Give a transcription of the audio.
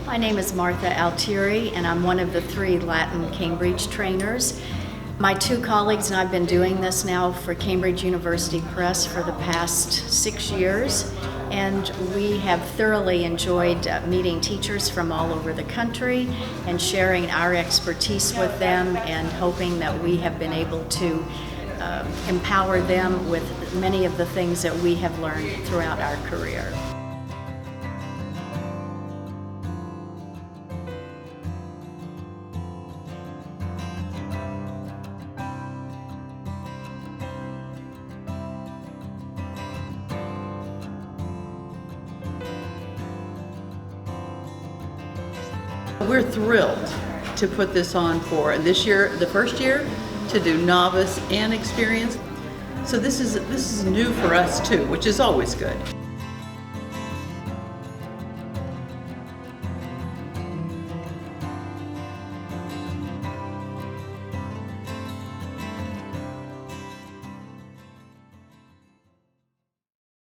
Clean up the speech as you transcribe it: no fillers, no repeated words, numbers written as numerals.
My name is Martha Altieri, and I'm one of the 3 Latin Cambridge trainers. My 2 colleagues and I have been doing this now for Cambridge University Press for the past 6 years, and we have thoroughly enjoyed meeting teachers from all over the country and sharing our expertise with them, and hoping that we have been able to empower them with many of the things that we have learned throughout our career. We're thrilled to put this on for this year, the first year, to do novice and experienced. So this is new for us too, which is always good.